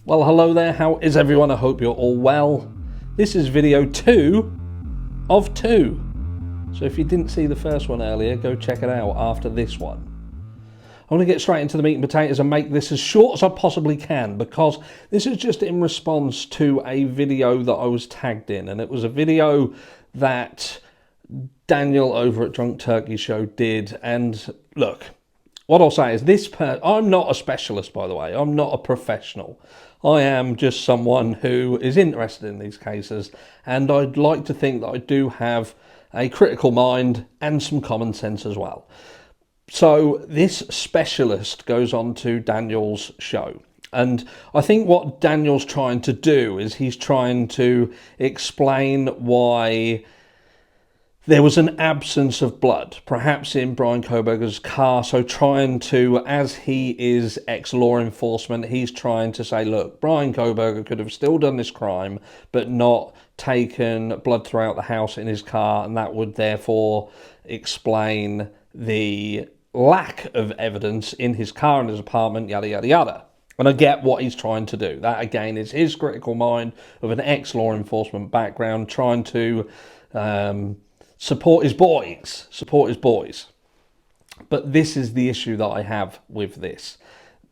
Well, hello there, how is everyone? I hope you're all well. This is video 2 of 2. So if you didn't see the first one earlier, go check it out after this one. I want to get straight into the meat and potatoes and make this as short as I possibly can, because this is just in response to a video that I was tagged in, and it was a video that Daniel over at Drunk Turkey Show did. And look, what I'll say is I'm not a specialist, by the way. I'm not a professional. I am just someone who is interested in these cases, and I'd like to think that I do have a critical mind and some common sense as well. So this specialist goes on to Daniel's show, and I think what Daniel's trying to do is he's trying to explain why there was an absence of blood, perhaps in Bryan Kohberger's car. So trying to, as he is ex-law enforcement, he's trying to say, look, Bryan Kohberger could have still done this crime, but not taken blood throughout the house in his car, and that would therefore explain the lack of evidence in his car and his apartment, yada, yada, yada. And I get what he's trying to do. That, again, is his critical mind of an ex-law enforcement background, trying to support his boys. But this is the issue that I have with this.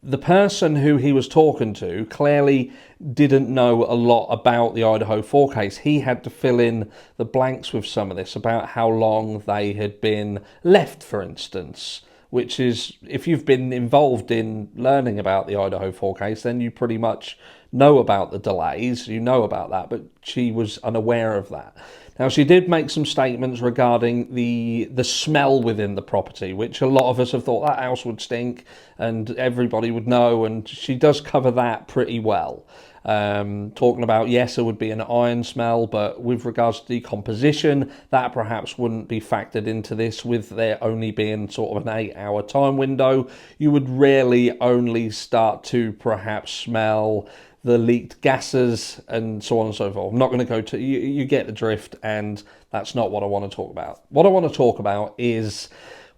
The person who he was talking to clearly didn't know a lot about the Idaho 4 case. He had to fill in the blanks with some of this about how long they had been left, for instance, which is, if you've been involved in learning about the Idaho 4 case, then you pretty much know about the delays, you know about that, but she was unaware of that. Now, she did make some statements regarding the smell within the property, which a lot of us have thought that house would stink and everybody would know, and she does cover that pretty well. Talking about, yes, there would be an iron smell, but with regards to decomposition, that perhaps wouldn't be factored into this, with there only being sort of an 8-hour time window. You would rarely only start to perhaps smell the leaked gases and so on and so forth. I'm not going to go to, you get the drift, and that's not what I want to talk about. What I want to talk about is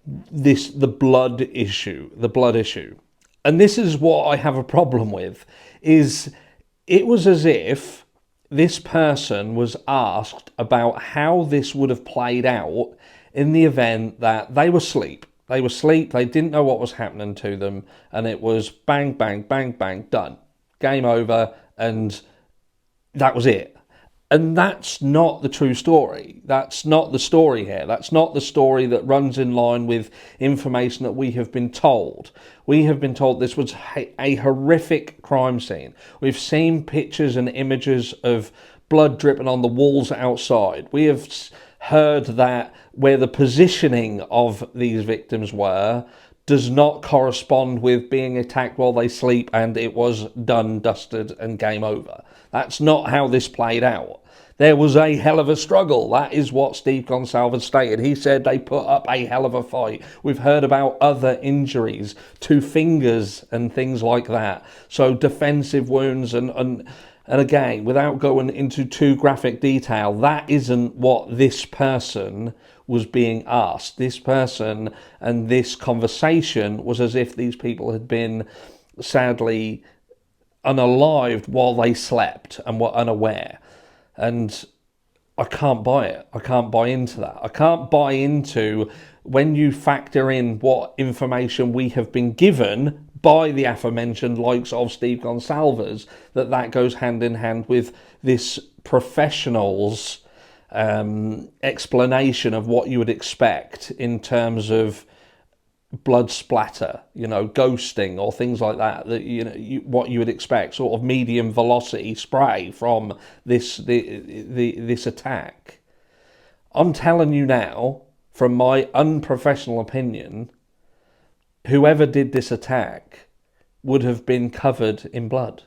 the blood issue. And this is what I have a problem with, is it was as if this person was asked about how this would have played out in the event that they were asleep. They didn't know what was happening to them, and it was bang, bang, bang, bang, done. Game over, and that was it. And that's not the true story. That's not the story here. That's not the story that runs in line with information that we have been told. We have been told this was a horrific crime scene. We've seen pictures and images of blood dripping on the walls outside. We have heard that where the positioning of these victims were does not correspond with being attacked while they sleep, and it was done, dusted, and game over. That's not how this played out. There was a hell of a struggle. That is what Steve Gonsalves stated. He said they put up a hell of a fight. We've heard about other injuries to fingers and things like that. So defensive wounds and again, without going into too graphic detail, that isn't what this person was being asked. This person and this conversation was as if these people had been sadly unalived while they slept and were unaware. And I can't buy it. I can't buy into that. I can't buy into, when you factor in what information we have been given by the aforementioned likes of Steve Gonsalves, that goes hand in hand with this professional's explanation of what you would expect in terms of blood splatter, ghosting or things like that, what you would expect, sort of medium velocity spray from this attack. I'm telling you now, from my unprofessional opinion, whoever did this attack would have been covered in blood.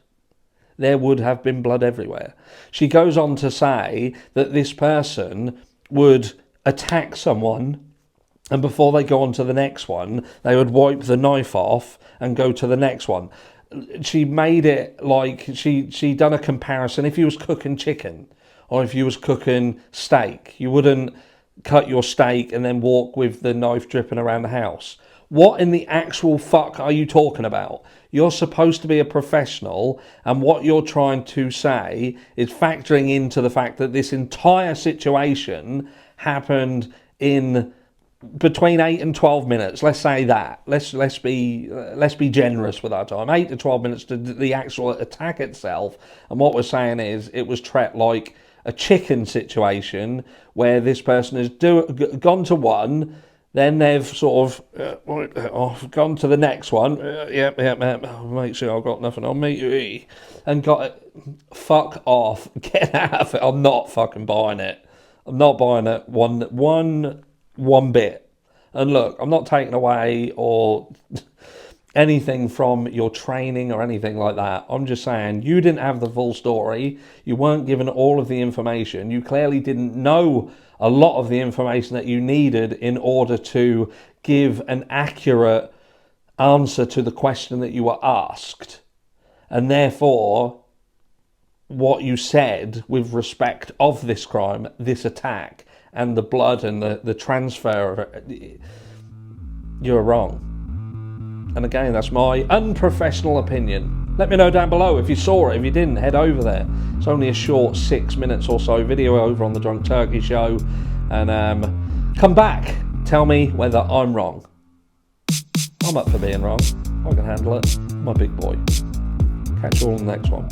There would have been blood everywhere. She goes on to say that this person would attack someone, and before they go on to the next one, they would wipe the knife off and go to the next one. She made it like she done a comparison. If you was cooking chicken or if you was cooking steak, you wouldn't cut your steak and then walk with the knife dripping around the house. What in the actual fuck are you talking about? You're supposed to be a professional, and what you're trying to say is factoring into the fact that this entire situation happened in between 8 and 12 minutes. Let's say that. Let's be generous with our time. 8 to 12 minutes to the actual attack itself. And what we're saying is it was treated like a chicken situation where this person has gone to one, then they've sort of gone to the next one. Make sure I've got nothing on me, and got it. Fuck off. Get out of it. I'm not fucking buying it. I'm not buying it one bit. And look, I'm not taking away or anything from your training or anything like that. I'm just saying you didn't have the full story. You weren't given all of the information. You clearly didn't know a lot of the information that you needed in order to give an accurate answer to the question that you were asked. And therefore, what you said with respect of this crime, this attack, and the blood and the transfer of it, you're wrong. And again, that's my unprofessional opinion. Let me know down below if you saw it. If you didn't, head over there. It's only a short 6 minutes or so video over on the Drunk Turkey Show. And come back. Tell me whether I'm wrong. I'm up for being wrong. I can handle it. I'm a big boy. Catch you all in the next one.